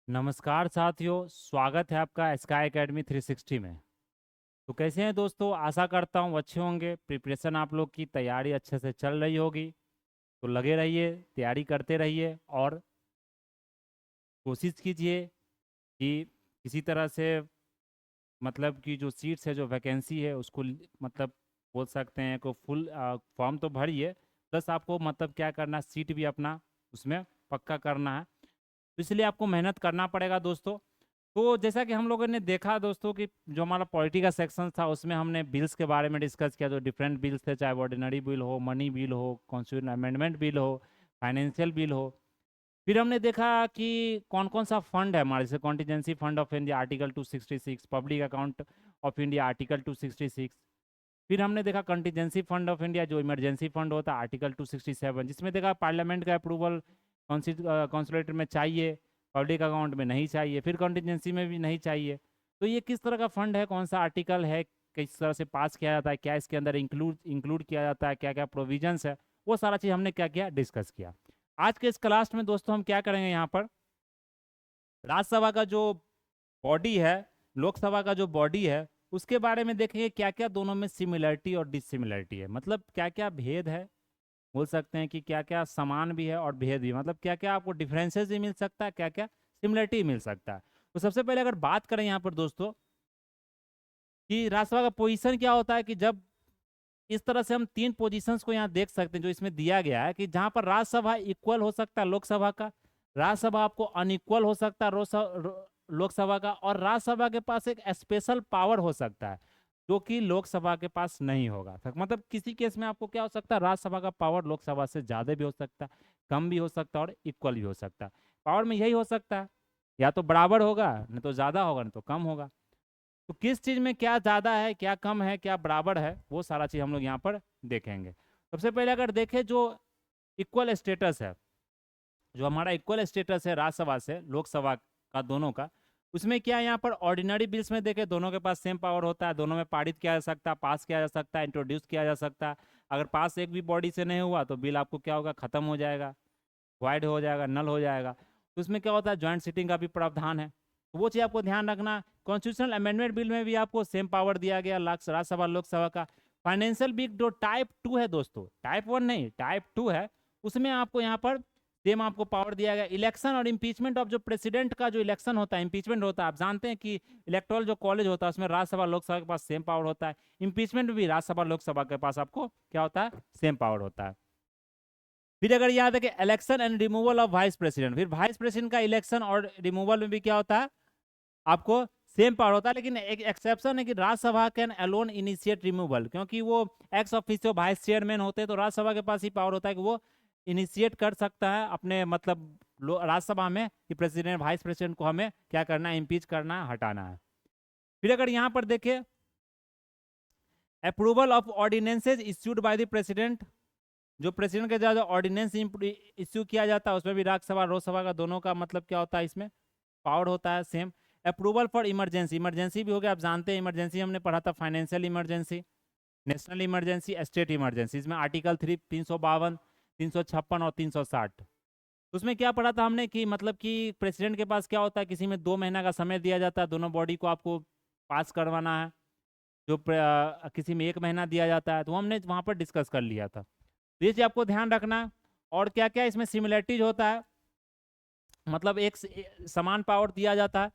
नमस्कार साथियों, स्वागत है आपका स्काई एकेडमी 360 में। तो कैसे हैं दोस्तों? आशा करता हूँ अच्छे होंगे। प्रिपरेशन आप लोग की तैयारी अच्छे से चल रही होगी। तो लगे रहिए, तैयारी करते रहिए और कोशिश कीजिए कि किसी तरह से मतलब कि जो सीट्स है, जो वैकेंसी है उसको मतलब बोल सकते हैं को फुल फॉर्म तो भरिए, प्लस आपको मतलब क्या करना है, सीट भी अपना उसमें पक्का करना है। तो इसलिए आपको मेहनत करना पड़ेगा दोस्तों। तो जैसा कि हम लोगों ने देखा दोस्तों कि जो हमारा पॉलिटी का सेक्शन था उसमें हमने बिल्स के बारे में डिस्कस किया, जो डिफरेंट बिल्स थे, चाहे वो ऑर्डिनरी बिल हो, मनी बिल हो, कॉन्स्टिट्यूशन अमेंडमेंट बिल हो, फाइनेंशियल बिल हो। फिर हमने देखा कि कौन कौन सा फंड है हमारे, जैसे contingency fund of India article 266, public account of India article 266। फिर हमने देखा कंटीजेंसी फंड ऑफ इंडिया जो इमरजेंसी फंड होता है आर्टिकल 267, जिसमें देखा पार्लियामेंट का अप्रूवल कॉन्सुलेटर में चाहिए, पब्लिक अकाउंट में नहीं चाहिए, फिर कंटीजेंसी में भी नहीं चाहिए। तो ये किस तरह का फंड है, कौन सा आर्टिकल है, किस तरह से पास किया जाता है, क्या इसके अंदर इंक्लूड किया जाता है, क्या क्या प्रोविजंस है, वो सारा चीज़ हमने क्या किया, डिस्कस किया। आज के इस क्लास में दोस्तों हम क्या करेंगे, यहाँ पर राज्यसभा का जो बॉडी है, लोकसभा का जो बॉडी है, उसके बारे में देखेंगे क्या क्या दोनों में सिमिलरिटी और डिसिमिलरिटी है, मतलब क्या क्या भेद है। बोल सकते हैं कि क्या क्या समान भी है और भेद भी, मतलब क्या क्या आपको डिफरेंसेस भी मिल सकता है, क्या क्या सिमिलरिटी मिल सकता है। तो सबसे पहले अगर बात करें यहाँ पर दोस्तों कि राज्यसभा का पोजीशन क्या होता है, कि जब इस तरह से हम तीन पोजीशंस को यहाँ देख सकते हैं जो इसमें दिया गया है, कि जहाँ पर राज्यसभा इक्वल हो सकता है लोकसभा का, राज्यसभा आपको अनइक्वल हो सकता है लोकसभा का, और राज्यसभा के पास एक स्पेशल पावर हो सकता है जो कि लोकसभा के पास नहीं होगा। मतलब किसी केस में आपको क्या हो सकता है, राज्यसभा का पावर लोकसभा से ज्यादा भी हो सकता है, कम भी हो सकता है और इक्वल भी हो सकता है। पावर में यही हो सकता है, या तो बराबर होगा, नहीं तो ज्यादा होगा, नहीं तो कम होगा। तो किस चीज में क्या ज्यादा है, क्या कम है, क्या बराबर है, वो सारा चीज हम लोग यहाँ पर देखेंगे। सबसे पहले अगर देखें जो इक्वल स्टेटस है, जो हमारा इक्वल स्टेटस है राज्यसभा से लोकसभा का दोनों का, उसमें क्या है, यहाँ पर ऑर्डिनरी बिल्स में देखें दोनों के पास सेम पावर होता है, दोनों में पारित किया जा सकता है, पास किया जा सकता है, इंट्रोड्यूस किया जा सकता है। अगर पास एक भी बॉडी से नहीं हुआ तो बिल आपको क्या होगा, खत्म हो जाएगा, वाइड हो जाएगा, नल हो जाएगा। तो उसमें क्या होता है, ज्वाइंट सीटिंग का भी प्रावधान है, तो वो चीज़ आपको ध्यान रखना। कॉन्स्टिट्यूशनल अमेंडमेंट बिल में भी आपको सेम पावर दिया गया राज्यसभा लोकसभा का। फाइनेंशियल बिल जो टाइप 2 है दोस्तों, टाइप 1 नहीं, टाइप 2 है, उसमें आपको यहाँ पर सेम आपको पावर दिया गया। इलेक्शन और इम्पीचमेंट ऑफ जो प्रेसिडेंट का जो इलेक्शन होता है, इम्पीचमेंट होता है, आप जानते हैं कि इलेक्टोरल जो कॉलेज होता है उसमें राज्यसभा लोकसभा के पास सेम पावर होता है। इम्पीचमेंट में भी राज्यसभा लोकसभा के पास आपको क्या होता है, सेम पावर होता है। फिर अगर याद है कि election and removal of vice president, फिर वाइस प्रेसिडेंट का इलेक्शन और रिमूवल में भी क्या होता है, आपको सेम पावर होता है। लेकिन एक एक्सेप्शन है कि Rajya Sabha can alone initiate removal, क्योंकि वो एक्स ऑफिसियो वाइस चेयरमैन होते हैं, तो राज्यसभा के पास ही पावर होता है कि वो इनिशिएट कर सकता है अपने मतलब राज्यसभा में कि प्रेसिडेंट वाइस प्रेसिडेंट को हमें क्या करना है, इम्पीच करना है, हटाना है। फिर अगर यहाँ पर देखें approval of ordinances issued by the president, जो प्रेसिडेंट के जो ऑर्डिनेंस इश्यू किया जाता है उसमें भी राज्यसभा लोकसभा का दोनों का मतलब क्या होता है, इसमें पावर होता है same. Approval for emergency, emergency भी हो गया, आप जानते हैं इमरजेंसी हमने पढ़ा था, financial emergency, national emergency, state emergency, इसमें आर्टिकल 3 352 356 और 360। उसमें क्या पढ़ा था हमने कि मतलब कि प्रेसिडेंट के पास क्या होता है, किसी में 2 महीना का समय दिया जाता है, दोनों बॉडी को आपको पास करवाना है। जो किसी में 1 महीना दिया जाता है, तो हमने वहाँ पर डिस्कस कर लिया था। तो ये चीज आपको ध्यान रखना है। और क्या क्या इसमें सिमिलरिटीज होता है, मतलब एक समान पावर दिया जाता है,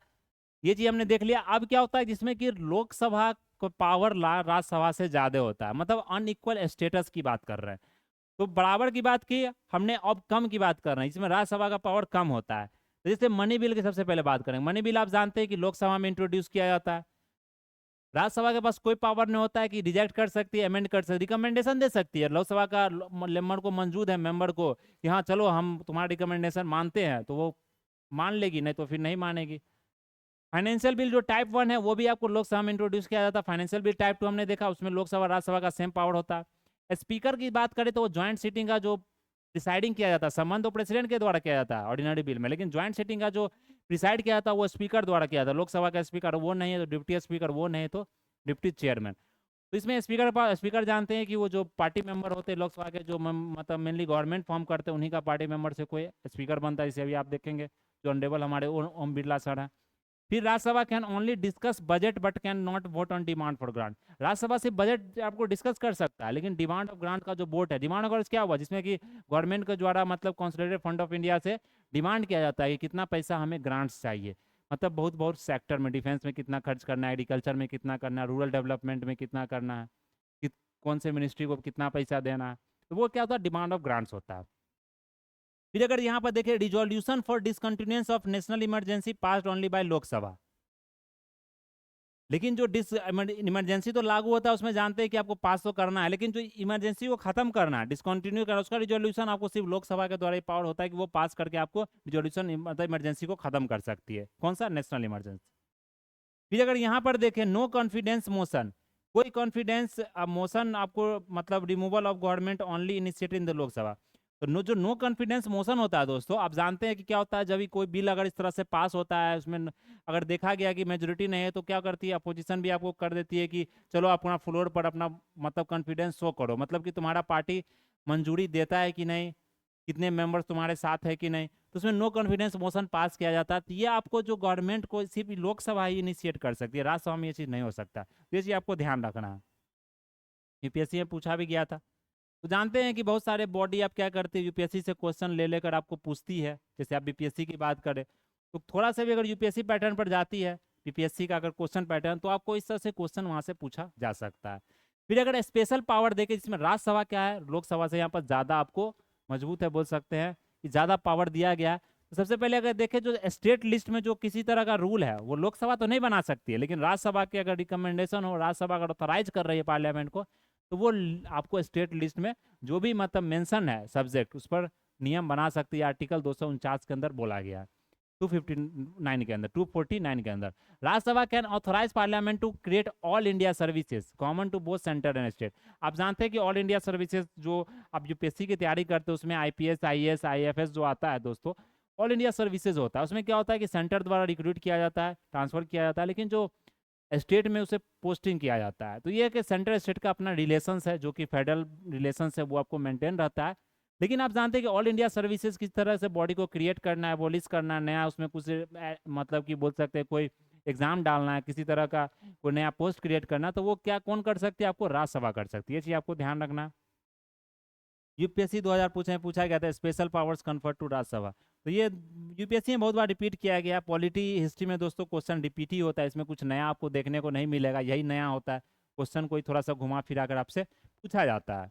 ये चीज हमने देख लिया। अब क्या होता है जिसमें कि लोकसभा को पावर राज्यसभा से ज्यादा होता है, मतलब अनइक्वल स्टेटस की बात कर रहे हैं। तो बराबर की बात की हमने, अब कम की बात कर रहे हैं, इसमें राज्यसभा का पावर कम होता है। तो जैसे मनी बिल की सबसे पहले बात करेंगे। मनी बिल आप जानते हैं कि लोकसभा में इंट्रोड्यूस किया जाता है, राज्यसभा के पास कोई पावर नहीं होता है कि रिजेक्ट कर सकती है, अमेंड कर सकती है, रिकमेंडेशन दे सकती है। लोकसभा का मेंबर को मंजूर है, मेंबर को कि हाँ चलो हम तुम्हारा रिकमेंडेशन मानते हैं, तो वो मान लेगी, नहीं तो फिर नहीं मानेगी। फाइनेंशियल बिल जो टाइप 1 है वो भी आपको लोकसभा में इंट्रोड्यूस किया जाता है। फाइनेंशियल बिल टाइप 2 हमने देखा, उसमें लोकसभा राज्यसभा का सेम पावर होता है। स्पीकर की बात करें तो वो ज्वाइंट सीटिंग का जो डिसाइडिंग किया जाता है, संबंध तो प्रेसिडेंट के द्वारा किया जाता है ऑर्डिनरी बिल में, लेकिन ज्वाइंट सीटिंग का जो डिसाइड किया जाता है वो स्पीकर द्वारा किया जाता है। लोकसभा का स्पीकर वो नहीं है तो डिप्टी स्पीकर, वो नहीं तो डिप्टी चेयरमैन। तो इसमें स्पीकर जानते हैं कि वो जो पार्टी मेंबर होते हैं लोकसभा के, जो मतलब मेनली गवर्नमेंट फॉर्म करते हैं, उन्हीं का पार्टी मेंबर से कोई स्पीकर बनता है, इसे अभी आप देखेंगे। जो ऑनरेबल हमारे ओम बिरला सर हैं। फिर Rajya Sabha can only discuss budget but can not vote on demand for grant. Rajya Sabha से बजट आपको डिस्कस कर सकता है, लेकिन डिमांड ऑफ ग्रांट का जो वोट है, डिमांड ऑफ क्या हुआ, जिसमें कि गवर्नमेंट के द्वारा मतलब कंसोलिडेटेड फंड ऑफ इंडिया से डिमांड किया जाता है कि कितना पैसा हमें ग्रांट्स चाहिए, मतलब बहुत बहुत सेक्टर में, डिफेंस में कितना खर्च करना है, एग्रीकल्चर में कितना करना है, रूरल डेवलपमेंट में कितना करना है, कौन से मिनिस्ट्री को कितना पैसा देना है, तो वो क्या होता है, डिमांड ऑफ ग्रांट्स होता है। फिर अगर यहाँ पर देखिए, resolution for discontinuance of national emergency passed only by Lok Sabha. लेकिन जो डिस इमरजेंसी तो लागू होता है, उसमें जानते हैं कि आपको पास तो करना है, लेकिन जो इमरजेंसी को खत्म करना है, डिसकंटिन्यू करना, उसका रिजोल्यूशन आपको सिर्फ लोकसभा के द्वारा ही पावर होता है कि वो पास करके आपको रिजोल्यूशन मतलब इमरजेंसी को खत्म कर सकती है। कौन सा, नेशनल इमरजेंसी। फिर अगर यहाँ पर देखें, नो कॉन्फिडेंस मोशन, कोई कॉन्फिडेंस मोशन आपको मतलब removal of government only initiated in the Lok Sabha. तो जो नो कॉन्फिडेंस मोशन होता है दोस्तों, आप जानते हैं कि क्या होता है, जब भी कोई बिल अगर इस तरह से पास होता है, उसमें अगर देखा गया कि मेजोरिटी नहीं है, तो क्या करती है अपोजिशन भी आपको कर देती है कि चलो अपना फ्लोर पर अपना मतलब कॉन्फिडेंस शो करो, मतलब कि तुम्हारा पार्टी मंजूरी देता है कि नहीं, कितने मेंबर्स तुम्हारे साथ है कि नहीं, तो उसमें नो कॉन्फिडेंस मोशन पास किया जाता है। तो ये आपको जो गवर्नमेंट को सिर्फ लोकसभा ही इनिशिएट कर सकती है, राज्यसभा में ये चीज़ नहीं हो सकता, तो ये चीज़ आपको ध्यान रखना है। यूपीएससी में पूछा भी गया था। तो जानते हैं कि बहुत सारे बॉडी आप क्या करते हैं, यूपीएससी से क्वेश्चन ले लेकर आपको पूछती है, जैसे आप बीपीएससी की बात करें, तो थोड़ा सा भी अगर यूपीएससी पैटर्न पर जाती है, बीपीएससी का अगर क्वेश्चन पैटर्न, तो आपको इस तरह से क्वेश्चन वहाँ से पूछा जा सकता है। फिर अगर स्पेशल पावर देखे, जिसमें राज्यसभा क्या है, लोकसभा से यहाँ पर ज़्यादा आपको मजबूत है, बोल सकते हैं कि ज़्यादा पावर दिया गया। तो सबसे पहले अगर देखें, जो स्टेट लिस्ट में जो किसी तरह का रूल है, वो लोकसभा तो नहीं बना सकती है, लेकिन राज्यसभा की अगर रिकमेंडेशन हो, राज्यसभा अगर ऑथराइज कर रही है पार्लियामेंट को, तो वो आपको स्टेट लिस्ट में जो भी मतलब मेंशन है सब्जेक्ट, उस पर नियम बना सकती है। आर्टिकल 249 के अंदर बोला गया है, 259 के अंदर, 249 के अंदर, Rajya Sabha can authorise parliament to create all India services common to both centre and state. आप जानते हैं कि ऑल इंडिया सर्विसेज जो आप यूपीएससी की तैयारी करते हो, उसमें आईपीएस, आईएएस, आईएफएस जो आता है दोस्तों, ऑल इंडिया सर्विसेज होता है। उसमें क्या होता है कि सेंटर द्वारा रिक्रूट किया जाता है, ट्रांसफर किया जाता है, लेकिन जो स्टेट में उसे पोस्टिंग किया जाता है। तो ये है कि सेंट्रल स्टेट का अपना रिलेशंस है, जो कि फेडरल रिलेशंस है, वो आपको मेंटेन रहता है। लेकिन आप जानते हैं कि ऑल इंडिया सर्विसेज किस तरह से बॉडी को क्रिएट करना है, एबॉलिश करना है, नया उसमें कुछ मतलब कि बोल सकते हैं कोई एग्जाम डालना है, किसी तरह का कोई नया पोस्ट क्रिएट करना, तो वो क्या कौन कर सकती है, आपको राज्यसभा कर सकती है। ये चीज़ आपको ध्यान रखना है। यूपीएससी 2000 पूछा गया था, special powers conferred to Rajya Sabha. तो ये यूपीएससी में बहुत बार रिपीट किया गया। पॉलिटी हिस्ट्री में दोस्तों क्वेश्चन रिपीट ही होता है, इसमें कुछ नया आपको देखने को नहीं मिलेगा, यही नया होता है, क्वेश्चन कोई थोड़ा सा घुमा फिरा कर आपसे पूछा जाता है।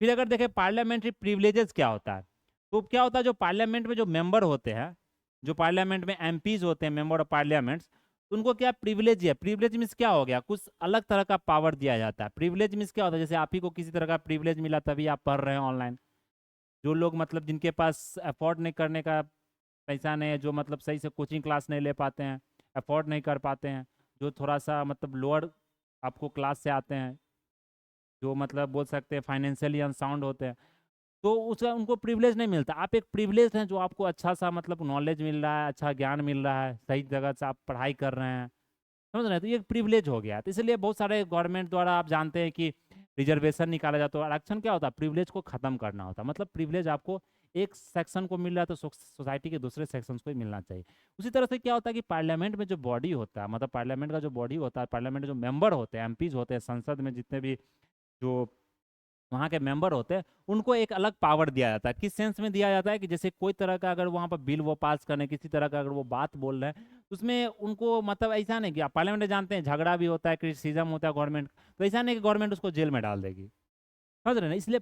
फिर अगर देखें पार्लियामेंट्री प्रिविलेजेस क्या होता है, तो क्या होता है, जो पार्लियामेंट में जो मेंबर होते हैं, जो पार्लियामेंट में एमपीज होते हैं, मेंबर ऑफ पार्लियामेंट्स, तो उनको क्या प्रिविलेज है। प्रिविलेज मीन्स क्या हो गया, कुछ अलग तरह का पावर दिया जाता है। प्रिविलेज मीन्स क्या होता है, जैसे आप ही को किसी तरह का प्रिविलेज मिला तभी आप पढ़ रहे हैं ऑनलाइन। जो लोग मतलब जिनके पास अफोर्ड नहीं करने का पैसा नहीं है, जो मतलब सही से कोचिंग क्लास नहीं ले पाते हैं, अफोर्ड नहीं कर पाते हैं, जो थोड़ा सा मतलब लोअर आपको क्लास से आते हैं, जो मतलब बोल सकते हैं फाइनेंशियली अनसाउंड होते हैं, तो उसका उनको प्रिविलेज नहीं मिलता। आप एक प्रिविलेज हैं, जो आपको अच्छा सा मतलब नॉलेज मिल रहा है, अच्छा ज्ञान मिल रहा है, सही जगह से आप पढ़ाई कर रहे हैं, समझ रहे हैं, तो ये प्रिविलेज हो गया। तो इसलिए बहुत सारे गवर्नमेंट द्वारा आप जानते हैं कि रिजर्वेशन निकाला जाता है। आरक्षण क्या होता है, प्रिविलेज को खत्म करना होता है। मतलब प्रिविलेज आपको एक सेक्शन को मिल रहा है, तो सोसाइटी के दूसरे सेक्शन को ही मिलना चाहिए। उसी तरह से क्या होता है कि पार्लियामेंट में जो बॉडी होता है, मतलब पार्लियामेंट का जो बॉडी होता है, पार्लियामेंट में जो मेंबर होते हैं, एमपीज होते हैं, संसद में जितने भी जो वहाँ के मेंबर होते हैं, उनको एक अलग पावर दिया जाता है। किस सेंस में दिया जाता है कि जैसे कोई तरह का अगर वहाँ पर बिल वो पास करने, किसी तरह का अगर वो बात बोल रहे हैं, तो उसमें उनको मतलब ऐसा नहीं कि आप पार्लियामेंट में जानते हैं झगड़ा भी होता है, क्रिटिसिज्म होता है गवर्नमेंट, तो ऐसा नहीं कि गवर्नमेंट उसको जेल में डाल देगी, समझ रहे हैं ना। इसलिए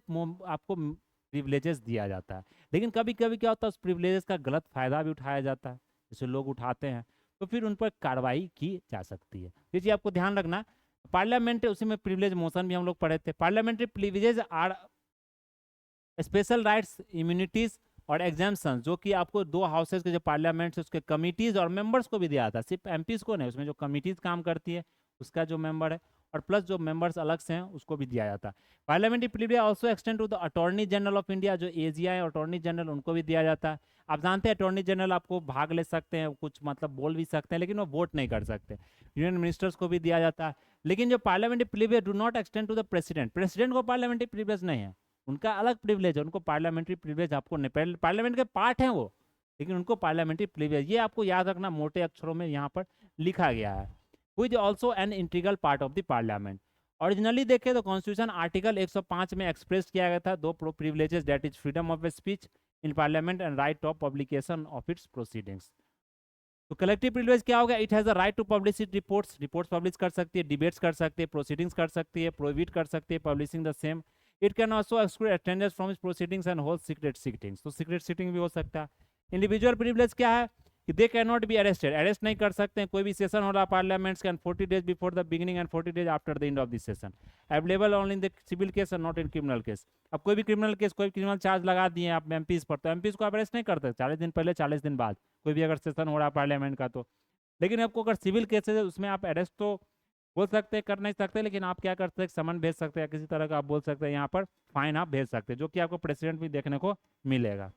आपको प्रिविलेजेस दिया जाता है। लेकिन कभी कभी क्या होता है, उस प्रिविलेजेस का गलत फायदा भी उठाया जाता है, जैसे लोग उठाते हैं, तो फिर उन पर कार्रवाई की जा सकती है। ये चीज़ आपको ध्यान रखना। पार्लियामेंट उसी में प्रिविलेज मोशन भी हम लोग पढ़े थे। Parliamentary privilege are special rights, immunities और एग्जाम्पशन, जो कि आपको दो हाउसेज के जो पार्लियामेंट है उसके कमिटीज और मेंबर्स को भी दिया जाता है, सिर्फ एमपीज को नहीं, उसमें जो कमिटीज काम करती है उसका जो मेंबर है, और प्लस जो मेंबर्स अलग से हैं उसको भी दिया जाता है। Parliamentary privilege also extend to the attorney general of India, जो एजीआई अटॉर्नी जनरल, उनको भी दिया जाता है। आप जानते हैं अटॉर्नी जनरल आपको भाग ले सकते हैं, कुछ मतलब बोल भी सकते हैं, लेकिन वो वोट नहीं कर सकते। यूनियन मिनिस्टर्स को भी दिया जाता है। लेकिन जो parliamentary privilege do not extend to the president, president को पार्लियामेंट्री प्रिविलेज नहीं है, उनका अलग प्रिविलेज है, उनको पार्लियामेंट्री प्रिविलेज आपको नहीं, पार्लियामेंट के पार्ट हैं वो, लेकिन उनको पार्लियामेंट्री प्रिविलेज, ये आपको याद रखना, मोटे अक्षरों में यहाँ पर लिखा गया है। Who is also an integral part of the parliament. Originally देखें तो कॉन्स्टिट्यूशन आर्टिकल 105 में एक्सप्रेस किया गया था दो privileges, that is freedom of speech in parliament and right of publication of its proceedings. तो कलेक्टिव प्रिविलेज क्या होगा? It has the right to publish it reports, reports publish कर सकती है, डिबेट्स कर सकती है, प्रोसीडिंग्स कर सकती है, प्रोहिबिट कर सकती है publishing the same. It can also exclude attendance from its proceedings and hold secret sittings, तो सीक्रेट सिटिंग भी हो सकता है। इंडिविजुअल प्रिविलेज क्या है कि they can not be arrested, arrest नहीं कर सकते हैं, कोई भी सेशन हो रहा parliaments can 40 days before the beginning and 40 days after the end of the session, available only in the civil case and not in criminal case. अब कोई भी क्रिमिनल केस, कोई क्रिमिनल चार्ज लगा दिए आप एमपीज पर, तो एमपीज को आप अरेस्ट नहीं करते 40 दिन पहले 40 दिन बाद, कोई भी अगर सेशन हो रहा है पार्लियामेंट का तो। लेकिन आपको अगर सिविल केसेज है उसमें आप अरेस्ट तो बोल सकते हैं, कर नहीं सकते, लेकिन आप क्या कर सकते हैं, समन भेज सकते हैं, किसी तरह का आप बोल सकते हैं यहाँ पर फाइन आप भेज सकते हैं, जो कि आपको प्रेसिडेंट भी देखने को मिलेगा।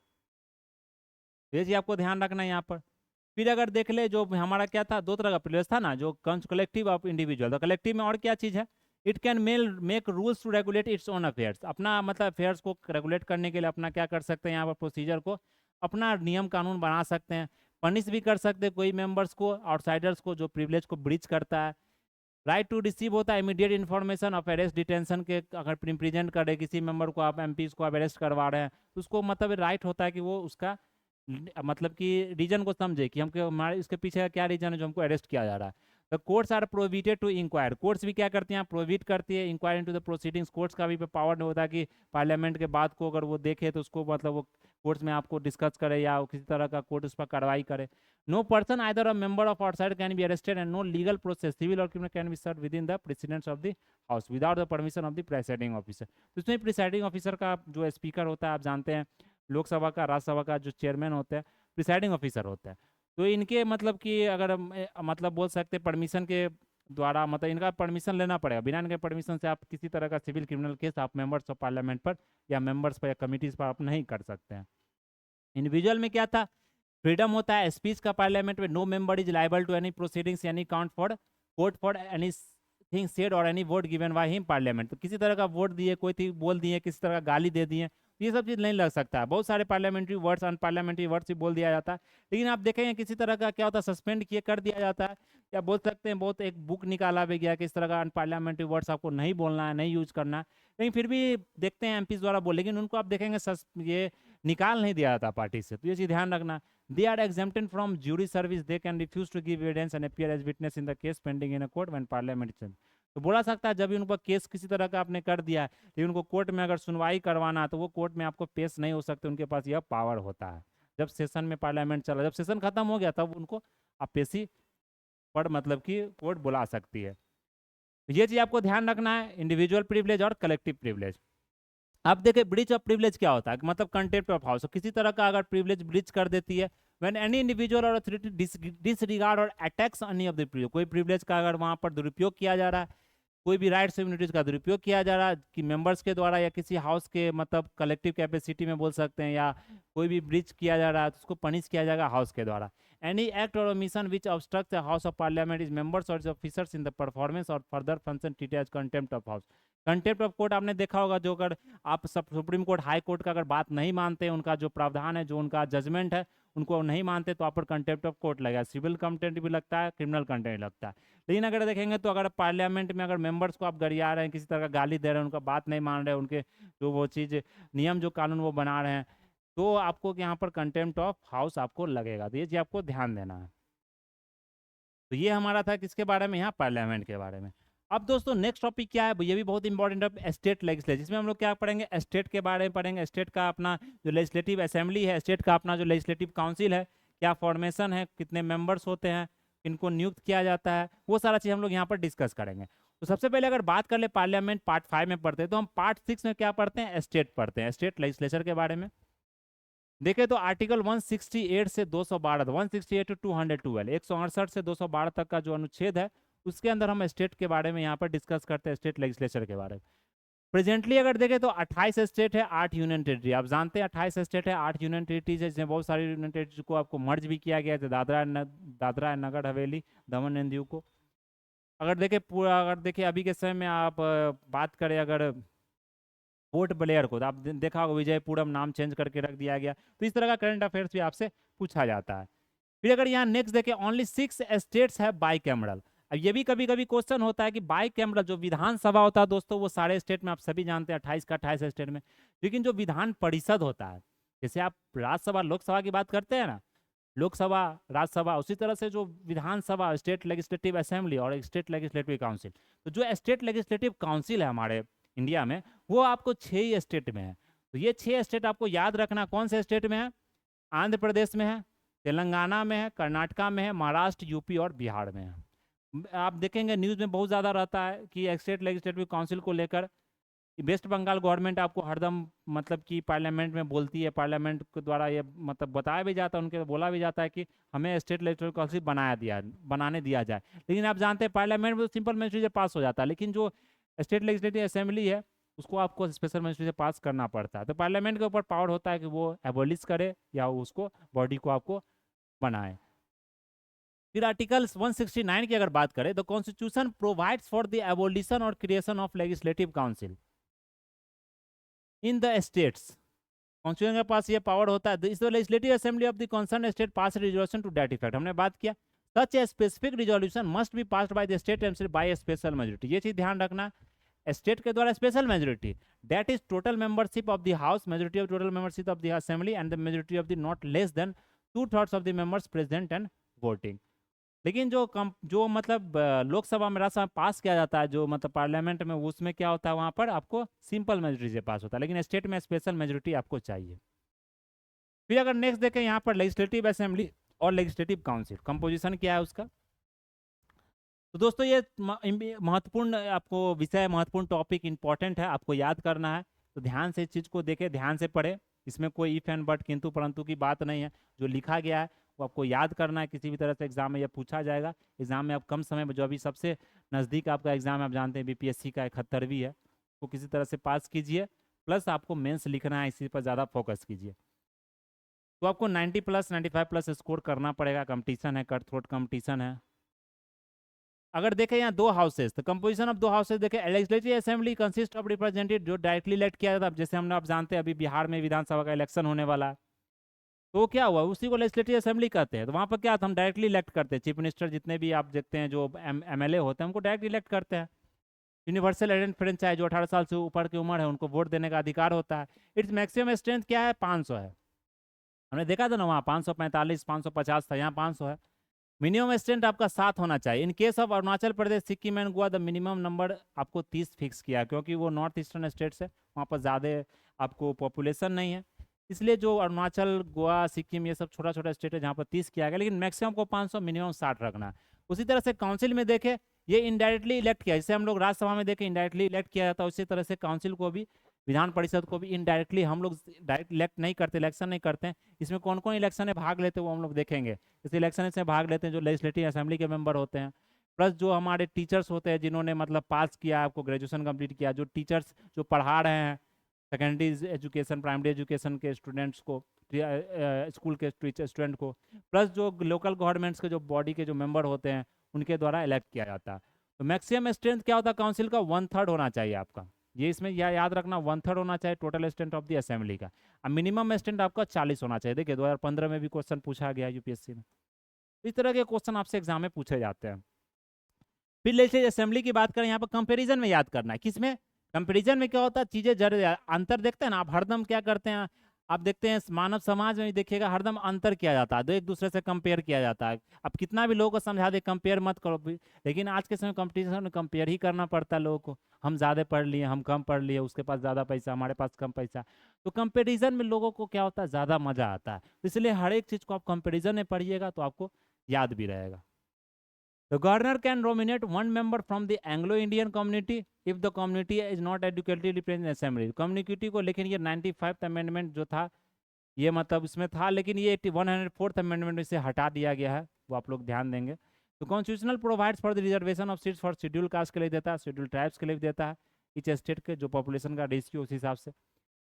ये चीज आपको ध्यान रखना है यहाँ पर। फिर अगर देख ले जो हमारा क्या था, दो तरह का प्रिविलेज था ना, जो कलेक्टिव ऑफ इंडिविजुअल, तो कलेक्टिव में और क्या चीज है, it can make rules to regulate its own affairs, अपना मतलब अफेयर्स को रेगुलेट करने के लिए अपना क्या कर सकते हैं यहाँ पर प्रोसीजर को, अपना नियम कानून बना सकते हैं, पनिश भी कर सकते हैं कोई मेंबर्स को, आउटसाइडर्स को जो प्रिविलेज को ब्रीच करता है। राइट टू रिसीव होता है immediate information of arrest detention के, अगर प्रेजेंट करे किसी मेंबर को, आप एमपी को आप अरेस्ट करवा रहे हैं तो उसको मतलब राइट होता है कि वो उसका मतलब कि रीजन को समझे कि हमको हमारे इसके पीछे का क्या रीजन है जो हमको अरेस्ट किया जा रहा है। The courts are prohibited to inquire, courts भी क्या करती हैं, प्रोहिबिट करती है inquire into the proceedings, courts का भी पावर नहीं होता कि पार्लियामेंट के बाद को अगर वो देखे तो उसको मतलब वो कोर्ट्स में आपको डिस्कस करे या किसी तरह का कोर्ट उस पर कार्रवाई करे। No person either a member of outside can be arrested and no legal process civil और criminal can be serve with in the president's of the house without the permission of the presiding officer. तो इसमें presiding officer का जो speaker होता है, आप जानते हैं लोकसभा का, राज्यसभा का जो चेयरमैन होता है प्रिसाइडिंग ऑफिसर होता है, तो इनके मतलब कि अगर मतलब बोल सकते परमिशन के द्वारा, मतलब इनका परमिशन लेना पड़ेगा, बिना इनके परमिशन से आप किसी तरह का सिविल क्रिमिनल केस आप मेंबर्स ऑफ पार्लियामेंट पर या मेंबर्स पर या कमिटीज पर आप नहीं कर सकते हैं। इंडिविजुअल में क्या था, फ्रीडम होता है स्पीच का पार्लियामेंट में, no member is liable to any proceedings any count for court for any thing said और any vote given by him parliament, तो किसी तरह का वोट दिए, कोई थी बोल दिए, किसी तरह का गाली दे दिए, ये सब चीज़ नहीं लग सकता है। बहुत सारे पार्लियामेंट्री वर्ड्स अनपार्लियामेंट्री वर्ड्स भी बोल दिया जाता है, लेकिन आप देखेंगे किसी तरह का क्या होता है, सस्पेंड किए कर दिया जाता है, या बोल सकते हैं बहुत एक बुक निकाला भी गया कि इस तरह का अनपार्लियामेंट्री वर्ड्स आपको नहीं बोलना है, नहीं यूज करना है, लेकिन फिर भी देखते हैं एमपी द्वारा बोल, लेकिन उनको आप देखेंगे ये निकाल नहीं दिया जाता पार्टी से, तो ये चीज़ ध्यान रखना। They are exempted from jury service, they can refuse to give evidence and appear as witness in the case pending in a court when parliament, तो बोला सकता है जब भी उनका केस किसी तरह का आपने कर दिया है, लेकिन उनको कोर्ट में अगर सुनवाई करवाना है तो वो कोर्ट में आपको पेश नहीं हो सकते, उनके पास यह पावर होता है। जब सेशन में पार्लियामेंट चला, जब सेशन खत्म हो गया तब उनको आप पेशी पर मतलब कि कोर्ट बुला सकती है। तो ये चीज़ आपको ध्यान रखना है, इंडिविजुअल प्रिविलेज और कलेक्टिव प्रिविलेज। अब देखिए ब्रीच ऑफ प्रिविलेज क्या होता है, मतलब कंटेम्प्ट ऑफ हाउस, किसी तरह का अगर प्रिविलेज ब्रीच कर देती है, व्हेन एनी इंडिविजुअल और अथॉरिटी डिसरिगार्ड और attacks any of the privilege, कोई प्रिविलेज का अगर वहां पर दुरुपयोग किया जा रहा है, कोई भी राइट्स इम्यूनिटीज का दुरुपयोग किया जा रहा है कि मेंबर्स के द्वारा या किसी हाउस के मतलब कलेक्टिव कैपेसिटी में बोल सकते हैं, या कोई भी ब्रीच किया जा रहा है तो उसको पनिश किया जाएगा हाउस के द्वारा। एनी एक्ट और omission which obstruct the house of parliament is members और ऑफिसर्स इन द परफॉर्मेंस और further function treated as contempt of house. Contempt of court आपने देखा होगा, जो अगर आप सुप्रीम कोर्ट हाई कोर्ट का अगर बात नहीं मानते, उनका जो प्रावधान है, जो उनका जजमेंट है उनको नहीं मानते, तो आप पर कंटेम्प्ट ऑफ कोर्ट लगेगा, सिविल कंटेम्प्ट भी लगता है, क्रिमिनल कंटेम्प्ट लगता है। लेकिन अगर देखेंगे तो अगर पार्लियामेंट में अगर मेंबर्स को आप गरिया रहे हैं, किसी तरह का गाली दे रहे हैं, उनका बात नहीं मान रहे हैं, उनके जो वो चीज़ नियम जो कानून वो बना रहे हैं, तो आपको यहाँ पर कंटेम्प्ट ऑफ हाउस आपको लगेगा, तो ये चीज़ आपको ध्यान देना है। तो ये हमारा था किसके बारे में, यहाँ पार्लियामेंट के बारे में। अब दोस्तों नेक्स्ट टॉपिक क्या है, ये भी बहुत इंपॉर्टेंट है, स्टेट लेजिस्लेचर, जिसमें हम लोग क्या पढ़ेंगे, स्टेट के बारे में पढ़ेंगे, स्टेट का अपना जो लेजिस्लेटिव असेंबली है, स्टेट का अपना जो लेजिस्लेटिव काउंसिल है, क्या फॉर्मेशन है, कितने मेंबर्स होते हैं, इनको नियुक्त किया जाता है, वो सारा चीज़ हम लोग यहाँ पर डिस्कस करेंगे। तो सबसे पहले अगर बात कर ले पार्लियामेंट पार्ट 5 में पढ़ते हैं, तो हम पार्ट 6 में क्या पढ़ते हैं, स्टेट पढ़ते हैं, स्टेट लेजिस्लेचर के बारे में। देखें तो आर्टिकल 168 से 212, 168 टू 212, 168 से 212 तक का जो अनुच्छेद है, उसके अंदर हम स्टेट के बारे में यहाँ पर डिस्कस करते हैं, स्टेट लेजिस्लेचर के बारे में। प्रेजेंटली अगर देखें तो 28 स्टेट है, 8 यूनियन टेरिटरी, आप जानते हैं 28 स्टेट है, 8 यूनियन टेरिटरीज है, जिसमें बहुत सारी यूनियन टेरिटरी को आपको मर्ज भी किया गया है, दादरा नगर हवेली, दमन एंड दीव को। अगर देखें पूरा, अगर देखें अभी के समय में आप बात करें अगर पोर्ट ब्लेयर को, तो आप देखा होगा विजयपुरम नाम चेंज करके रख दिया गया। तो इस तरह का करंट अफेयर्स भी आपसे पूछा जाता है। फिर अगर यहाँ नेक्स्ट देखें, ओनली 6 स्टेट्स है बाइकैमरल। अब ये भी कभी कभी क्वेश्चन होता है कि बाइकैमरल जो विधानसभा होता है दोस्तों, वो सारे स्टेट में आप सभी जानते हैं 28 का 28 स्टेट में, लेकिन जो विधान परिषद होता है, जैसे आप राज्यसभा लोकसभा की बात करते हैं ना, लोकसभा राज्यसभा, उसी तरह से जो विधानसभा स्टेट लेजिस्लेटिव असेंबली और स्टेट लेजिस्लेटिव काउंसिल, तो जो स्टेट लेजिस्लेटिव काउंसिल है हमारे इंडिया में, वो आपको 6 ही स्टेट में है। तो ये 6 स्टेट आपको याद रखना, कौन से स्टेट में है? आंध्र प्रदेश में है, तेलंगाना में है, कर्नाटका में है, महाराष्ट्र, यूपी और बिहार में है। आप देखेंगे न्यूज़ में बहुत ज़्यादा रहता है कि स्टेट लेजिस्लेटिव काउंसिल को लेकर वेस्ट बंगाल गवर्नमेंट आपको हरदम मतलब कि पार्लियामेंट में बोलती है, पार्लियामेंट के द्वारा ये मतलब बताया भी जाता है, उनके बोला भी जाता है कि हमें स्टेट लेजिस्लेटिव काउंसिल बनाने दिया जाए। लेकिन आप जानते हैं पार्लियामेंट में तो सिंपल मेजोरिटी से पास हो जाता है, लेकिन जो स्टेट लेजिस्लेटिव असेंबली है उसको आपको स्पेशल मेजोरिटी से पास करना पड़ता है। तो पार्लियामेंट के ऊपर पावर होता है कि वो एबॉलिश करे या उसको बॉडी को आपको बनाए। फिर आर्टिकल 169 की अगर बात करें, the constitution provides for the abolition और creation of legislative council in the states. Constitution के पास ये पावर होता है, इस legislative assembly of the concern state pass resolution to that effect. हमने बात किया, such a specific resolution must be passed by the state assembly by special majority. ये चीज ध्यान रखना, स्टेट के द्वारा special majority, that is total membership of the house, majority of total membership of the assembly and the majority of the not less than 2/3 of the members present and voting. लेकिन जो मतलब लोकसभा में राज्यसभा पास किया जाता है, जो मतलब पार्लियामेंट में, उसमें क्या होता है, वहां पर आपको सिंपल मेजोरिटी से पास होता है, लेकिन स्टेट में स्पेशल मेजोरिटी आपको चाहिए। फिर अगर नेक्स्ट देखें यहाँ पर लेजिस्लेटिव असेंबली और लेजिस्लेटिव काउंसिल कंपोजिशन क्या है उसका, तो दोस्तों ये महत्वपूर्ण आपको विषय, महत्वपूर्ण टॉपिक, इंपॉर्टेंट है, आपको याद करना है। तो ध्यान से इस चीज को देखें, ध्यान से पढ़े, इसमें कोई इफ एंड बट, किंतु परंतु की बात नहीं है। जो लिखा गया है वो आपको याद करना है, किसी भी तरह से एग्जाम में यह पूछा जाएगा। एग्जाम में आप कम समय में, जो अभी सबसे नज़दीक आपका एग्जाम है, आप जानते हैं बीपीएससी का 71वीं है, वो किसी तरह से पास कीजिए, प्लस आपको मेंस लिखना है, इसी पर ज़्यादा फोकस कीजिए। तो आपको 90+, 95+ स्कोर करना पड़ेगा। कंपटीशन है, कट थ्रोट कंपटीशन है। अगर देखें यहाँ 2 हाउसेस, तो कंपोजिशन ऑफ 2 हाउसेस देखें, legislative assembly consist of representative जो डायरेक्टली इलेक्ट किया जाता है। जैसे हमने आप जानते हैं अभी बिहार में विधानसभा का इलेक्शन होने वाला है, तो क्या हुआ, उसी को लेजिस्लेटिव असेंबली कहते हैं। तो वहाँ पर क्या था, हम डायरेक्टली इलेक्ट करते हैं चीफ मिनिस्टर, जितने भी आप देखते हैं जो एमएलए होते हैं उनको डायरेक्ट इलेक्ट करते हैं। यूनिवर्सल एडेंट फ्रेंचाइज, जो 18 साल से ऊपर की उम्र है उनको वोट देने का अधिकार होता है। इट्स मैक्सिमम स्ट्रेंथ क्या है, 500 है। हमने देखा था ना वहाँ 545, 550 था, यहाँ 500 है। मिनिमम स्ट्रेंथ आपका 7 होना चाहिए। In case of Arunachal Pradesh, Sikkim and Goa the minimum number आपको 30 फिक्स किया, क्योंकि वो नॉर्थ ईस्टर्न स्टेट्स है, वहाँ पर ज़्यादा आपको पॉपुलेशन नहीं है, इसलिए जो अरुणाचल, गोवा, सिक्किम, ये सब छोटा छोटा स्टेट है जहाँ पर 30 किया गया, लेकिन मैक्सिमम को 500, मिनिमम 60 रखना है। उसी तरह से काउंसिल में देखे, ये इनडायरेक्टली इलेक्ट किया, जैसे हम लोग राज्यसभा में देखे इनडायरेक्टली इलेक्ट किया जाता है, उसी तरह से काउंसिल को भी, विधान परिषद को भी इनडायरेक्टली हम लोग डायरेक्ट इलेक्ट नहीं करते, इलेक्शन नहीं करते हैं। इसमें कौन कौन इलेक्शन में भाग लेते हैं वो हम लोग देखेंगे। इस इलेक्शन से भाग लेते हैं जो लेजिस्लेटिव असेंबली के मेंबर होते हैं, प्लस जो हमारे टीचर्स होते हैं जिन्होंने मतलब पास किया, आपको ग्रेजुएशन कंप्लीट किया, जो टीचर्स जो पढ़ा रहे हैं सेकेंडरी एजुकेशन, प्राइमरी एजुकेशन के स्टूडेंट्स को, स्कूल के स्टूडेंट को, प्लस जो लोकल गवर्नमेंट्स के जो बॉडी के जो मेंबर होते हैं उनके द्वारा इलेक्ट किया जाता है। तो मैक्सिमम स्ट्रेंथ क्या होता है काउंसिल का, 1/3 होना चाहिए आपका। ये इसमें याद रखना, 1/3 होना चाहिए total strength of the assembly का। अब मिनिमम स्ट्रेंथ आपका 40 होना चाहिए। देखिए 2015 में भी क्वेश्चन पूछा गया यूपीएससी में, इस तरह के क्वेश्चन आपसे एग्जाम में पूछे जाते हैं। फिर लेजिस्लेटिव असेंबली की बात करें, यहाँ पर कंपेरिजन में याद करना है, किसमें कंपेरिजन में क्या होता है, चीजें जड़ अंतर देखते हैं ना आप, हरदम क्या करते हैं, आप देखते हैं मानव समाज में देखिएगा हरदम अंतर किया जाता है, तो एक दूसरे से कंपेयर किया जाता है। अब कितना भी लोगों को समझा दे कंपेयर मत करो, लेकिन आज के समय कंपटीशन में कंपेयर ही करना पड़ता है लोगों को। हम ज़्यादा पढ़ लिए, हम कम पढ़ लिए, उसके पास ज़्यादा पैसा, हमारे पास कम पैसा, तो कंपेरिजन में लोगों को क्या होता है, ज़्यादा मजा आता है। इसलिए हर एक चीज़ को आप कंपेरिजन में पढ़िएगा तो आपको याद भी रहेगा। The governor can nominate one member from the Anglo-Indian community if the community is not adequately represented in assembly. Community को, लेकिन ये 95th अमेंडमेंट जो था ये मतलब इसमें था, लेकिन ये 104th अमेंडमेंट से हटा दिया गया है, वो आप लोग ध्यान देंगे। तो constitutional provides for the reservation of seats for schedule caste के लिए देता है, शेड्यूल ट्राइब्स के लिए देता है, इच स्टेट के जो पॉपुलेशन का रेशियो उस हिसाब से।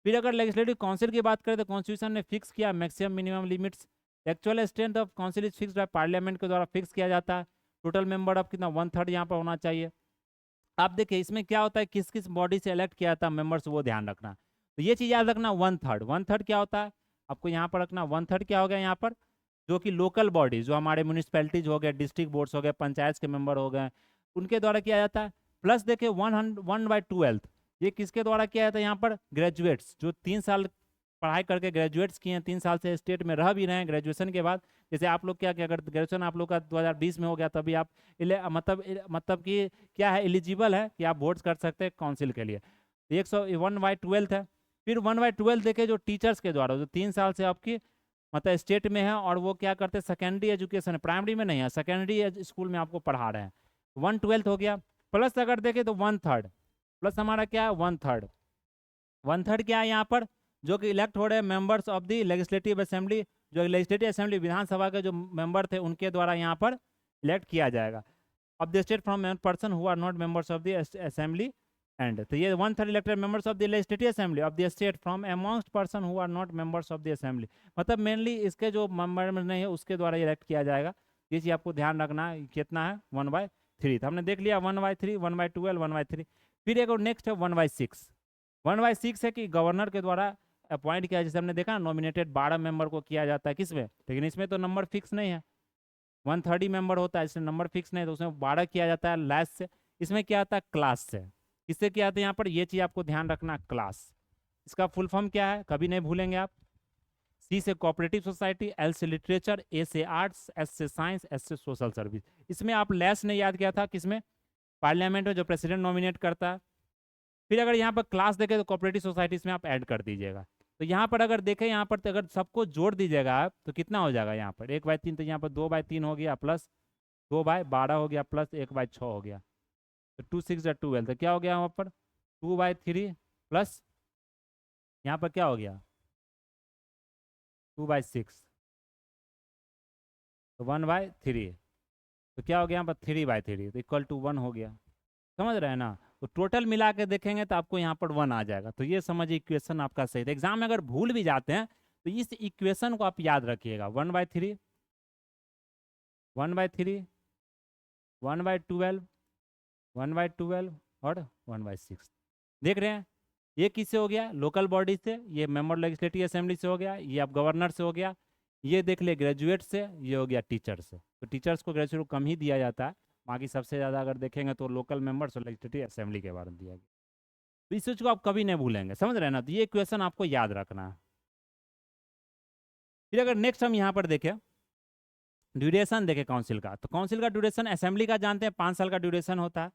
फिर अगर लेजिस्लेटिव काउंसिल की बात करें तो कॉन्स्टिट्यूशन ने फिक्स किया maximum minimum limits. Actual strength of council is fix by parliament के द्वारा फिक्स किया जाता है। टोटल मेंबर ऑफ कितना, 1/3 यहाँ पर होना चाहिए। आप देखिए इसमें क्या होता है, किस किस बॉडी से इलेक्ट किया था मेंबर्स, वो ध्यान रखना। तो ये चीज़ याद रखना। 1/3, 1/3 क्या होता है आपको यहाँ पर रखना। 1/3 क्या हो गया यहाँ पर, जो कि लोकल बॉडीज, जो हमारे म्यूनिसपैलिटीज हो गए, डिस्ट्रिक्ट बोर्ड्स हो गए, पंचायत के मेंबर हो गए, उनके द्वारा किया जाता है। प्लस देखिए 1/12 ये किसके द्वारा किया जाता है यहाँ पर, ग्रेजुएट्स, जो 3 साल पढ़ाई करके ग्रेजुएट्स किए हैं, 3 साल से स्टेट में रह भी रहे हैं ग्रेजुएशन के बाद। जैसे आप लोग क्या क्या अगर ग्रेजुएशन आप लोग का 2020 में हो गया, तभी आप मतलब कि क्या है, एलिजिबल है कि आप वोट्स कर सकते हैं काउंसिल के लिए। 1/12 है। फिर 1/12 देखे जो टीचर्स के द्वारा, जो 3 साल से आपकी मतलब स्टेट में है और वो क्या करते हैं, सेकेंडरी एजुकेशन, प्राइमरी में नहीं है, सेकेंडरी स्कूल में आपको पढ़ा रहे हैं। 1/12 हो गया। प्लस अगर देखें तो 1/3, प्लस हमारा क्या है 1/3। 1/3 क्या है यहाँ पर, जो कि इलेक्ट हो रहे हैं members of the legislative assembly, जो लेजिस्लेटिव असेंबली विधानसभा के जो मेंबर थे उनके द्वारा यहाँ पर इलेक्ट किया जाएगा। Of the state from person who are not members of the assembly and, तो ये 1/3 elected members of the legislative assembly of the state from amongst person who are not members of the assembly, मतलब mainly इसके जो member नहीं है उसके द्वारा elect किया जाएगा। ये चीज़ आपको ध्यान रखना है। कितना है 1/3, तो हमने देख लिया 1/3, 1/12, 1/3। फिर एक और नेक्स्ट है 1/6। 1/6 है कि गवर्नर के द्वारा अपॉइंट किया, जैसे हमने देखा ना नॉमिनेटेड 12 मेंबर को किया जाता है किसमें, लेकिन इसमें तो नंबर फिक्स नहीं है, 1/3 मेंबर होता है, इसमें नंबर फिक्स नहीं है, तो उसमें 12 किया जाता है लास्ट से। इसमें क्या आता है, क्लास से। किससे किया आता है यहाँ पर, ये चीज़ आपको ध्यान रखना, क्लास। इसका फुल फॉर्म क्या है, कभी नहीं भूलेंगे आप। सी से कोऑपरेटिव सोसाइटी, एल से लिटरेचर, ए से आर्ट्स, एस से साइंस, एस से सोशल सर्विस। इसमें आप लेस ने याद किया था किसमें, पार्लियामेंट में जो प्रेसिडेंट नॉमिनेट करता है। फिर अगर यहाँ पर क्लास देखें तो कोऑपरेटिव सोसाइटीज में आप ऐड कर दीजिएगा। तो यहाँ पर अगर देखें, यहाँ पर तो अगर सबको जोड़ दीजिएगा आप तो कितना हो जाएगा, यहाँ पर 1/3, तो यहाँ पर 2/3 हो गया, प्लस 2/12 हो गया, प्लस 1/6 हो गया, तो 2 6 12, तो क्या हो गया वहाँ पर 2/3 प्लस यहाँ पर क्या हो गया 2/6, तो 1/3, तो क्या हो गया यहाँ पर 3/3, तो इक्वल टू 1 हो गया। समझ रहे हैं ना। तो टोटल मिला के देखेंगे तो आपको यहाँ पर 1 आ जाएगा। तो ये समझिए इक्वेशन आपका सही था। एग्जाम में अगर भूल भी जाते हैं तो इस इक्वेशन को आप याद रखिएगा, 1/3, 1/3, 1/12, 1/12 और 1/6। देख रहे हैं, ये किससे हो गया, लोकल बॉडी से, ये मेंबर लेजिस्लेटिव असेंबली से हो गया, ये आप गवर्नर से हो गया, ये देख ले ग्रेजुएट से, ये हो गया टीचर से। तो टीचर्स को ग्रेजुएट को कम ही दिया जाता है, बाकी सबसे ज़्यादा अगर देखेंगे तो लोकल मेंबर्स और लेजिस्लेटिव असेंबली के बारे में दिया गया। तो इस चीज़ को आप कभी नहीं भूलेंगे, समझ रहे हैं ना। तो ये क्वेश्चन आपको याद रखना है। फिर अगर नेक्स्ट हम यहाँ पर देखें, ड्यूरेशन देखें काउंसिल का, तो काउंसिल का ड्यूरेशन असेंबली का जानते हैं 5 साल का ड्यूरेशन होता है,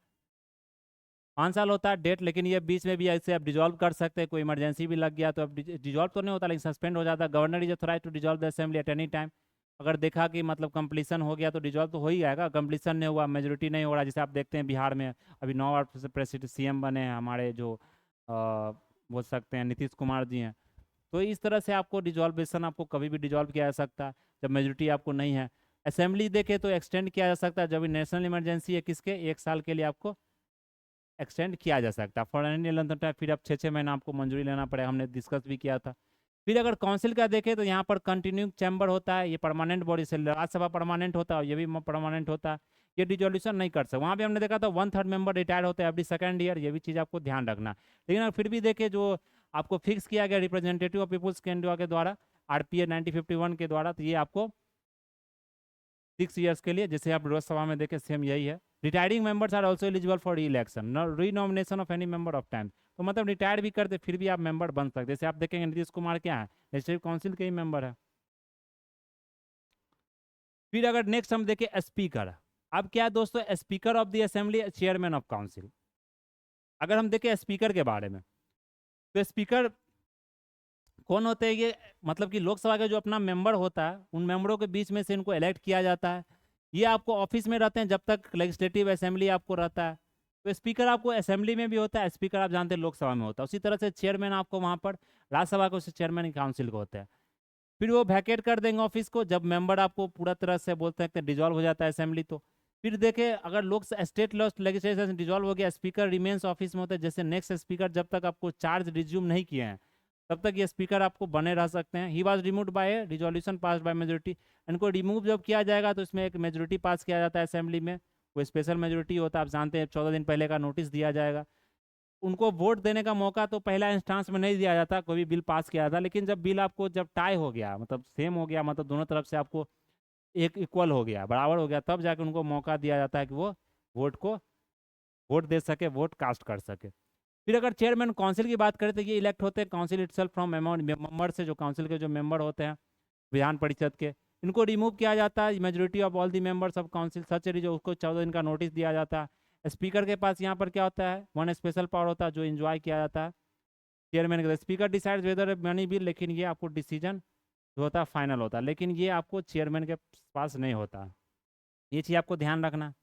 5 साल होता है डेट, लेकिन ये बीच में भी ऐसे आप डिजॉल्व कर सकते हैं, कोई इमरजेंसी भी लग गया तो अब डिजॉल्व तो नहीं होता लेकिन सस्पेंड हो जाता है। Governor is authorise to dissolve the assembly at any time. अगर देखा कि मतलब कंप्लीसन हो गया तो डिजॉल्व तो हो ही जाएगा, कंप्लीसन नहीं हुआ, मेजोरिटी नहीं हो रहा, जैसे आप देखते हैं बिहार में अभी 9 बार प्रेसिडेंट CM बने हैं हमारे, जो बोल सकते हैं नीतीश कुमार जी हैं। तो इस तरह से आपको डिजॉल्वेशन आपको कभी भी डिजॉल्व किया जा सकता है जब मेजोरिटी आपको नहीं है। असेंबली देखे तो एक्सटेंड किया जा सकता है, जब नेशनल इमरजेंसी है किसके 1 साल के लिए आपको एक्सटेंड किया जा सकता है for any length of time, फिर अब 6 महीना आपको मंजूरी लेना पड़ेगा, हमने डिस्कस भी किया था। फिर अगर काउंसिल का देखें तो यहाँ पर कंटिन्यू चैम्बर होता है, ये परमानेंट बॉडी से, राज्यसभा परमानेंट होता है, ये भी परमानेंट होता है, ये डिजोल्यूशन नहीं कर सकता। वहाँ भी हमने देखा था 1/3 मेंबर रिटायर होते हैं एवरी सेकेंड ईयर, ये भी चीज़ आपको ध्यान रखना। लेकिन अगर फिर भी देखें जो आपको फिक्स किया गया रिप्रेजेंटेटिव ऑफ पीपुल्स के इंडिया के द्वारा RPA 1951 के द्वारा, तो ये आपको 6 ईयर्स के लिए, जैसे आप लोकसभा में देखें सेम यही है। Retiring members are also eligible for re election, renomination of any member of time. तो मतलब रिटायर भी करते फिर भी आप मेंबर बन सकते। जैसे आप देखेंगे नीतीश कुमार क्या है, लेजिस्लेटिव काउंसिल के ही मेंबर है। फिर अगर नेक्स्ट हम देखें स्पीकर, अब क्या है दोस्तों, speaker of the assembly, chairman of council. अगर हम देखें स्पीकर के बारे में, तो स्पीकर कौन होते हैं, ये मतलब कि लोकसभा का जो अपना मेंबर होता है उन मेंबरों के बीच में से इनको इलेक्ट किया जाता है। ये आपको ऑफिस में रहते हैं जब तक लेजिस्लेटिव असेंबली आपको रहता है। तो स्पीकर आपको असेंबली में भी होता है, स्पीकर आप जानते हैं लोकसभा में होता है। उसी तरह से चेयरमैन आपको वहाँ पर राज्यसभा को चेयरमैन काउंसिल को होता है। फिर वो वैकेट कर देंगे ऑफिस को जब मेंबर आपको पूरा तरह से बोलते हैं डिजॉल्व हो जाता है असेंबली। तो फिर देखे अगर लोग स्टेट लेजिस्लेशन डिजॉल्व हो गया, स्पीकर रिमेन्स ऑफिस में होता है। जैसे नेक्स्ट स्पीकर जब तक आपको चार्ज रिज्यूम नहीं किए हैं तब तक ये स्पीकर आपको बने रह सकते हैं। ही was removed by resolution pass by majority. इनको रिमूव जब किया जाएगा तो इसमें एक मेजोरिटी पास किया जाता है असेंबली में, कोई स्पेशल मेजोरिटी होता है, आप जानते हैं 14 दिन पहले का नोटिस दिया जाएगा। उनको वोट देने का मौका तो पहला इंस्टांस में नहीं दिया जाता, कोई भी बिल पास किया था, लेकिन जब बिल आपको जब टाई हो गया, मतलब सेम हो गया, मतलब दोनों तरफ से आपको एक इक्वल हो गया, बराबर हो गया, तब जाके उनको मौका दिया जाता है कि वो वोट को वोट दे सके, वोट कास्ट कर सके। फिर अगर चेयरमैन काउंसिल की बात करें तो ये इलेक्ट होते हैं काउंसिल इटसेल्फ फ्रॉम मेंबर से, जो काउंसिल के जो मेंबर होते हैं विधान परिषद के, इनको रिमूव किया जाता है majority of all the members of council such जो उसको 14 दिन का नोटिस दिया जाता है। स्पीकर के पास यहाँ पर क्या होता है, वन स्पेशल पावर होता है जो इंजॉय किया जाता है चेयरमैन के। Speaker decide whether money bill, लेकिन ये आपको डिसीजन जो होता है फाइनल होता है, लेकिन ये आपको चेयरमैन के पास नहीं होता, ये चीज़ आपको ध्यान रखना।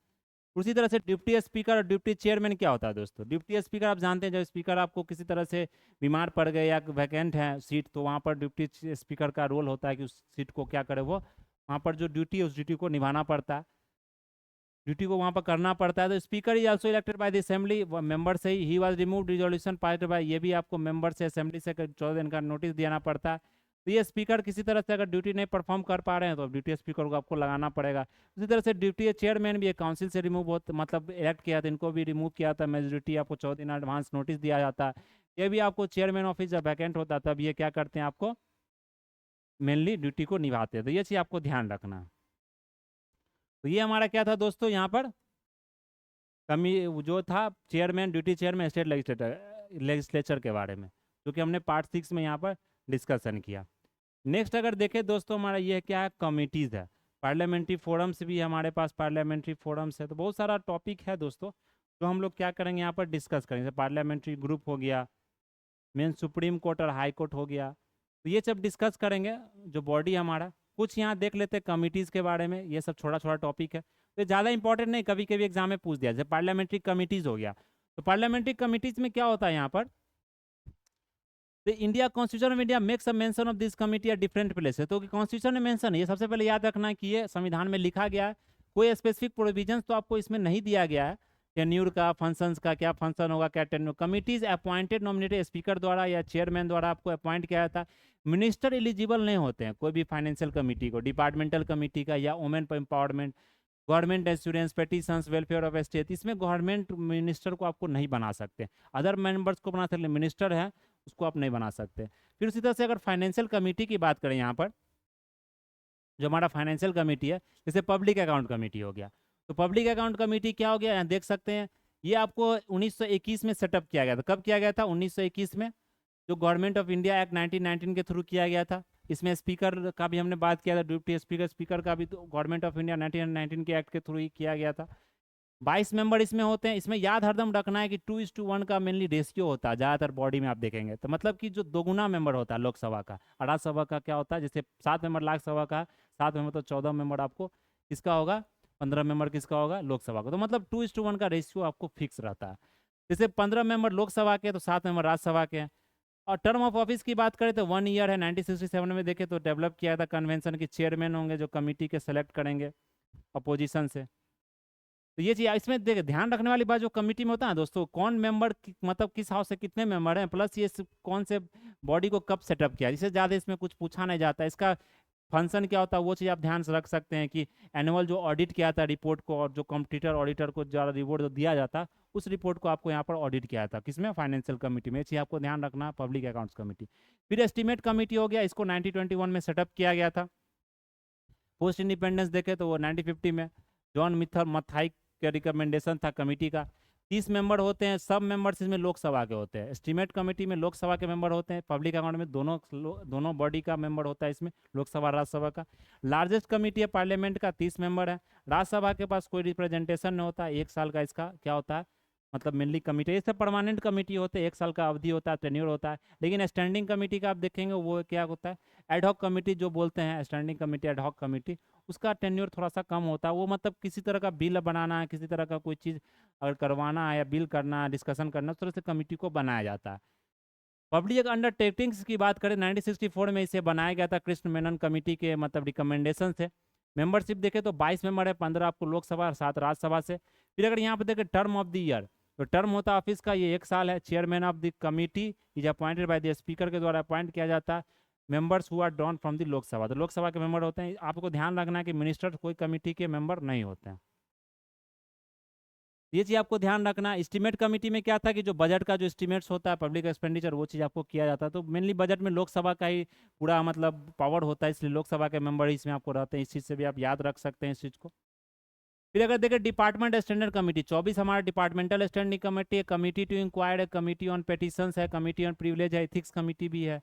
उसी तरह से डिप्टी स्पीकर और डिप्टी चेयरमैन क्या होता है दोस्तों, डिप्टी स्पीकर आप जानते हैं, जब स्पीकर आपको किसी तरह से बीमार पड़ गए या वैकेंट है सीट, तो वहाँ पर डिप्टी स्पीकर का रोल होता है कि उस सीट को क्या करे, वो वहाँ पर जो ड्यूटी है उस ड्यूटी को निभाना पड़ता है, ड्यूटी को वहाँ पर करना पड़ता है। तो speaker is also elected by the assembly, member से ही was removed resolution pass by, ये भी आपको मेंबर से असेंबली से 14 दिन का नोटिस देना पड़ता है। तो ये स्पीकर किसी तरह से अगर ड्यूटी नहीं परफॉर्म कर पा रहे हैं तो ड्यूटी स्पीकर को आपको लगाना पड़ेगा। उसी तरह से ड्यूटी चेयरमैन भी काउंसिल से रिमूव होते, मतलब इलेक्ट किया था, इनको भी रिमूव किया था, मेजोरिटी आपको 14 दिन एडवांस नोटिस दिया जाता है। ये भी आपको चेयरमैन ऑफिस जब वैकेंट होता है तब ये क्या करते हैं, आपको मेनली ड्यूटी को निभाते हैं, तो ये चीज़ आपको ध्यान रखना। तो ये हमारा क्या था दोस्तों, यहाँ पर कमी जो था chairman, duty chairman state legislature के बारे में, जो कि हमने पार्ट 6 में यहाँ पर डिस्कशन किया। नेक्स्ट अगर देखें दोस्तों, हमारा ये क्या है, कमिटीज़ है, पार्लियामेंट्री फोरम्स भी हमारे पास पार्लियामेंट्री फोरम्स है। तो बहुत सारा टॉपिक है दोस्तों जो हम लोग क्या करेंगे यहाँ पर डिस्कस करेंगे। पार्लियामेंट्री ग्रुप हो गया, मेन सुप्रीम कोर्ट और हाई कोर्ट हो गया, तो ये सब डिस्कस करेंगे जो बॉडी हमारा। कुछ यहाँ देख लेते हैं कमिटीज़ के बारे में, ये सब छोटा छोटा टॉपिक है, तो ज़्यादा इंपॉर्टेंट नहीं, कभी कभी एग्जाम में पूछ दिया। जैसे पार्लियामेंट्री कमिटीज़ हो गया, तो पार्लियामेंट्री कमिटीज़ में क्या होता है यहाँ पर, तो India constitution of India makes a mention of this committee at different places. तो कॉन्स्टिट्यूशन में मेंशन है, ये सबसे पहले याद रखना है कि ये संविधान में लिखा गया है, कोई स्पेसिफिक प्रोविजंस तो आपको इसमें नहीं दिया गया है, टेन्यूर का, फंक्शंस का, क्या फंक्शन होगा, क्या tenure. Committees appointed nominated speaker द्वारा या चेयरमैन द्वारा आपको अपॉइंट किया जाता है। मिनिस्टर एलिजिबल नहीं होते हैं कोई भी फाइनेंशियल कमिटी को, डिपार्टमेंटल कमिटी का या women empowerment, government insurance, petitions, welfare of state, इसमें गवर्नमेंट मिनिस्टर को आपको नहीं बना सकते, अदर मेंबर्स को बना सकते, मिनिस्टर है उसको आप नहीं बना सकते। फिर उसी तरह से अगर फाइनेंशियल कमेटी की बात करें, यहाँ पर जो हमारा फाइनेंशियल कमेटी है, जैसे पब्लिक अकाउंट कमेटी हो गया, तो पब्लिक अकाउंट कमेटी क्या हो गया, यहाँ देख सकते हैं, ये आपको 1921 में सेटअप किया गया था। कब किया गया था, 1921 में, जो गवर्नमेंट ऑफ इंडिया एक्ट 1919 के थ्रू किया गया था। इसमें स्पीकर का भी हमने बात किया था, डिप्टी स्पीकर, स्पीकर का भी तो गवर्नमेंट ऑफ इंडिया 1919 के एक्ट के थ्रू ही किया गया था। 22 मेंबर इसमें होते हैं। इसमें याद हरदम रखना है कि 2:1 का मेनली रेशियो होता है ज़्यादातर बॉडी में, आप देखेंगे तो मतलब कि जो दोगुना मेंबर होता है लोकसभा का, और राज्यसभा का क्या होता है, जैसे 7 मेंबर लोकसभा का, 7 मेंबर तो 14 मेंबर आपको किसका होगा, 15 मेंबर किसका होगा, लोकसभा का। तो मतलब 2:1 का रेशियो आपको फिक्स रहता है। जैसे 15 मेंबर लोकसभा के तो 7 मेंबर राज्यसभा के हैं। और टर्म ऑफ ऑफिस की बात करें तो 1 ईयर है। 1967 में देखें तो डेवलप किया था कन्वेंशन की, चेयरमैन होंगे जो कमिटी के सेलेक्ट करेंगे अपोजिशन से। तो ये चीज़ इसमें देख ध्यान रखने वाली बात, जो कमिटी में होता है दोस्तों, कौन मेंबर मतलब किस हाउस से कितने मेंबर हैं, प्लस ये कौन से बॉडी को कब सेटअप किया, इससे ज़्यादा इसमें कुछ पूछा नहीं जाता। इसका फंक्शन क्या होता है वो चीज़ आप ध्यान से रख सकते हैं कि एनुअल जो ऑडिट किया था रिपोर्ट को, और जो कॉम्पिटिटर ऑडिटर को जो रिपोर्ट दिया जाता, उस रिपोर्ट को आपको यहाँ पर ऑडिट किया था, किसमें, फाइनेंशियल कमेटी में। ये चीज़ आपको ध्यान रखना, पब्लिक अकाउंट्स कमेटी। फिर एस्टीमेट कमेटी हो गया, इसको 1921 में सेटअप किया गया था। पोस्ट इंडिपेंडेंस देखे तो वो 1950 में जॉन मिथर मथाई का रिकमेंडेशन था कमेटी का। 30 मेंबर होते हैं, सब मेंबर्स इसमें लोकसभा के होते हैं। एस्टीमेट कमेटी में लोकसभा के मेंबर होते हैं, पब्लिक अकाउंट में दोनों बॉडी का मेंबर होता है, इसमें लोकसभा राज्यसभा का। लार्जेस्ट कमेटी है पार्लियामेंट का, 30 मेंबर है। राज्यसभा के पास कोई रिप्रेजेंटेशन नहीं होता, 1 साल का इसका क्या होता है, मतलब मेनली कमेटी, ये सब परमानेंट कमेटी होते हैं, 1 साल का अवधि होता है, टेन्योर होता है। लेकिन स्टैंडिंग कमेटी का आप देखेंगे वो क्या होता है, एडहॉक कमेटी जो बोलते हैं, स्टैंडिंग कमेटी, एडहॉक कमेटी, उसका टेन्योर थोड़ा सा कम होता है। वो मतलब किसी तरह का बिल बनाना है, किसी तरह का कोई चीज़ अगर करवाना है या बिल करना है, डिस्कशन करना, उस तरह से कमेटी को बनाया जाता है। पब्लिक अंडरटेकिंग्स की बात करें, 1964 में इसे बनाया गया था कृष्ण मेनन कमेटी के मतलब रिकमेंडेशन से। मेंबरशिप देखें तो 22 मेंबर है, 15 आपको लोकसभा और 7 राज्यसभा से। फिर अगर यहाँ पे देखें टर्म ऑफ द ईयर, तो टर्म होता है ऑफिस का, ये 1 साल है। Chairman of the committee is appointed by the speaker के द्वारा अपॉइंट किया जाता है। Members who are drawn from the Lok Sabha, तो लोकसभा के मेंबर होते हैं। आपको ध्यान रखना है कि मिनिस्टर कोई कमेटी के मेंबर नहीं होते हैं। ये चीज़ आपको ध्यान रखना। एस्टीमेट कमेटी में क्या था कि जो बजट का जो एस्टीमेट्स होता है पब्लिक एक्सपेंडिचर, वो चीज़ आपको किया जाता है। तो मेनली बजट में लोकसभा का ही पूरा मतलब पावर होता है, इसलिए लोकसभा के मेंबर इसमें आपको रहते हैं। इस चीज़ से भी आप याद रख सकते हैं इस चीज़ को। फिर अगर देखें डिपार्टमेंट स्टैंडर्ड कमेटी 24 हमारा डिपार्टमेंटल स्टैंडिंग कमेटी है, कमेटी टू इंक्वायर है, कमेटी ऑन पेटिशंस है, कमेटी ऑन प्रिविलेज है, एथिक्स कमेटी भी है।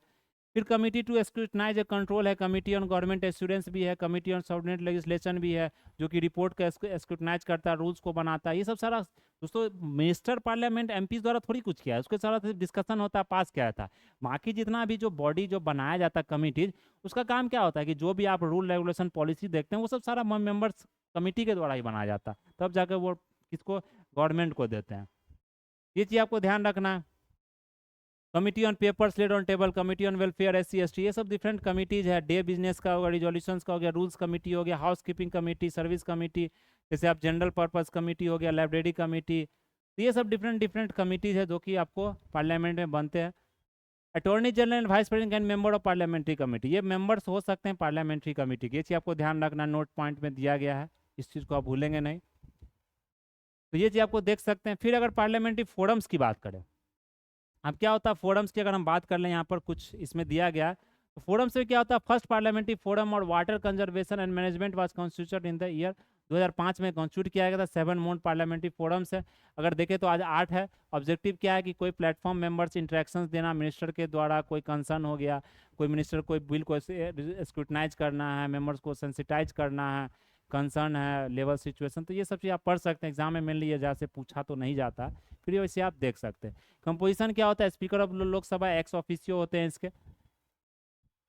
फिर कमेटी टू स्क्रूटनाइज कंट्रोल है, कमेटी ऑन गवर्नमेंट एश्योरेंस भी है, कमेटी ऑन सबऑर्डिनेट लेजिस्लेशन भी है, जो कि रिपोर्ट का स्क्रूटनाइज करता है, रूल्स को बनाता है। ये सब सारा दोस्तों मिनिस्टर पार्लियामेंट एमपी द्वारा थोड़ी कुछ किया है, उसके सारा डिस्कशन होता है, पास किया था। बाकी जितना भी जो बॉडी जो बनाया जाता है कमिटीज, उसका काम क्या होता है कि जो भी आप रूल रेगुलेशन पॉलिसी देखते हैं वो सब सारा मेंबर्स कमेटी के द्वारा ही बनाया जाता है, तब जाकर वो किसको, गवर्नमेंट को देते हैं। ये चीज़ आपको ध्यान रखना है। Committee on papers laid on table, committee on welfare SC ST, ये सब डिफरेंट कमिटीज है। डे बिजनेस का होगा, रिजोल्यूशंस का हो गया, रूल्स कमेटी हो गया, house keeping committee, service committee, जैसे आप जनरल पर्पस कमेटी हो गया, लाइब्रेरी कमेटी। तो ये सब डिफरेंट डिफरेंट कमिटीज है जो कि आपको पार्लियामेंट में बनते हैं। Attorney general and vice president and member of parliamentary committee, ये मेंबर्स हो सकते हैं पार्लियामेंट्री कमेटी के। ये चीज़ आपको ध्यान रखना, नोट पॉइंट में दिया गया है, इस चीज़ को आप भूलेंगे नहीं। तो ये चीज़ आपको देख सकते हैं। फिर अगर पार्लियामेंट्री फोरम्स की बात करें, अब क्या होता है फोरम्स की अगर हम बात कर लें, यहाँ पर कुछ इसमें दिया गया है। तो फोरम्स में क्या होता है, फर्स्ट पार्लियामेंट्री फोरम और water conservation and management was constituted in the year 2005 में कॉन्स्टिट्यूट किया गया था। 7 मोर पार्लियामेंट्री फोरम्स है, अगर देखें तो आज 8 है। ऑब्जेक्टिव क्या है कि कोई प्लेटफॉर्म मेंबर्स इंटरेक्शंस देना, मिनिस्टर के द्वारा कोई कंसर्न हो गया, कोई मिनिस्टर कोई बिल को स्क्रूटनाइज करना है, मेंबर्स को सेंसिटाइज करना है, कंसर्न है, लेवल सिचुएशन, तो ये सब चीज़ आप पढ़ सकते हैं। एग्जाम में मेनली ये जैसे पूछा तो नहीं जाता, फिर ये वैसे आप देख सकते हैं। कंपोजिशन क्या होता है, speaker of Lok Sabha ex officio होते हैं इसके,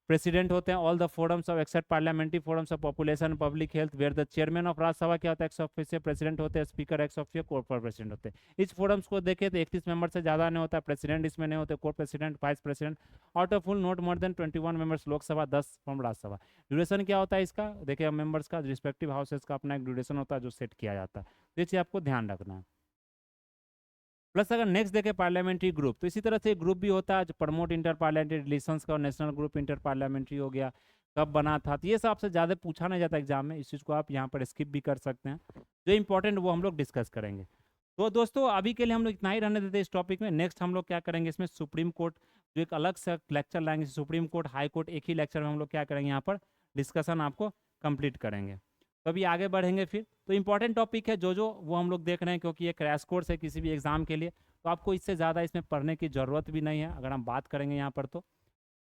प्रेसिडेंट होते हैं all the forums of except parliamentary forums of population public health, where the chairman of Rajya Sabha क्या होता है, एक्स ऑफिसियो प्रेसिडेंट होते हैं, speaker ex officio, core president होते हैं। इस फोरम्स को देखें तो 31 मेंबर से ज़्यादा नहीं होता, प्रेसिडेंट इसमें नहीं होते, core president, vice president, out of full not more than 21 members Lok Sabha, 10 from Rajya Sabha. Duration क्या होता है इसका, देखिए मेंबर्स का रिस्पेक्टिव हाउसेस का अपना एक ड्यूरेशन होता है जो सेट किया जाता है। तो ये चीज़ आपको ध्यान रखना है। प्लस अगर नेक्स्ट देखें पार्लियामेंट्री ग्रुप, तो इसी तरह से ग्रुप भी होता है जो प्रमोट इंटर पार्लियामेंट्री रिलेशंस का, और नेशनल ग्रुप इंटर पार्लियामेंट्री हो गया, कब बना था। तो ये सब आपसे ज़्यादा पूछा नहीं जाता एग्जाम में, इस चीज़ को आप यहाँ पर स्किप भी कर सकते हैं। जो इंपॉर्टेंट वो हम लोग डिस्कस करेंगे। तो दोस्तों अभी के लिए हम लोग इतना ही रहने देते हैं इस टॉपिक में। नेक्स्ट हम लोग क्या करेंगे, इसमें सुप्रीम कोर्ट जो एक अलग से लेक्चर लाएंगे, सुप्रीम कोर्ट हाई कोर्ट एक ही लेक्चर में हम लोग क्या करेंगे, यहाँ पर डिस्कशन आपको कंप्लीट करेंगे। तो अभी आगे बढ़ेंगे फिर। तो इंपॉर्टेंट टॉपिक है जो वो हम लोग देख रहे हैं, क्योंकि ये क्रैश कोर्स है किसी भी एग्जाम के लिए, तो आपको इससे ज़्यादा इसमें पढ़ने की ज़रूरत भी नहीं है। अगर हम बात करेंगे यहाँ पर तो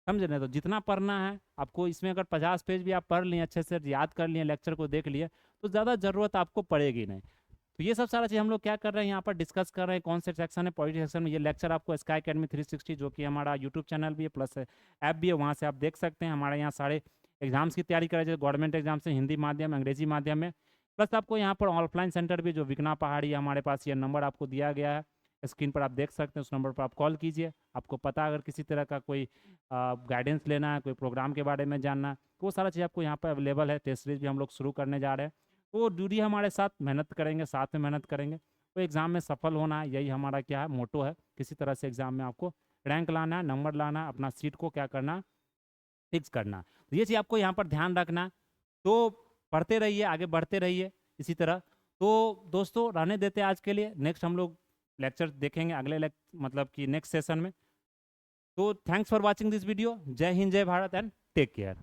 समझ रहे, तो जितना पढ़ना है आपको इसमें, अगर 50 पेज भी आप पढ़ लिए, अच्छे से याद कर लिए, लेक्चर को देख लिए, तो ज़्यादा ज़रूरत आपको पड़ेगी नहीं। तो ये सब सारा चीज़ हम लोग क्या कर रहे हैं, यहाँ पर डिस्कस कर रहे हैं। कौन से सेक्शन है, पॉलिटी सेक्शन में। ये लेक्चर आपको स्काई अकेडमी 360 जो कि हमारा यूट्यूब चैनल भी है प्लस ऐप भी है, वहाँ से आप देख सकते हैं। हमारे यहाँ सारे एग्जाम्स की तैयारी कराई जाए, गवर्नमेंट एग्जाम से हिंदी माध्यम, अंग्रेजी माध्यम में। प्लस आपको यहाँ पर ऑफलाइन सेंटर भी जो विकना पहाड़ी है हमारे पास, ये नंबर आपको दिया गया है स्क्रीन पर, आप देख सकते हैं। उस नंबर पर आप कॉल कीजिए। आपको पता अगर किसी तरह का कोई गाइडेंस लेना है, कोई प्रोग्राम के बारे में जानना है, तो वो सारा चीज़ आपको यहाँ पर अवेलेबल है। टेस्ट सीरीज भी हम लोग शुरू करने जा रहे हैं, तो ड्यूटी हमारे साथ मेहनत करेंगे, साथ में मेहनत करेंगे। तो एग्ज़ाम में सफल होना है, यही हमारा क्या है, मोटो है। किसी तरह से एग्ज़ाम में आपको रैंक लाना है, नंबर लाना है, अपना सीट को क्या करना, फिक्स करना। तो ये चीज़ आपको यहाँ पर ध्यान रखना। तो पढ़ते रहिए, आगे बढ़ते रहिए इसी तरह। तो दोस्तों रहने देते हैं आज के लिए, नेक्स्ट हम लोग लेक्चर देखेंगे अगले मतलब कि नेक्स्ट सेशन में। तो thanks for watching this video. जय हिंद, जय भारत एंड टेक केयर।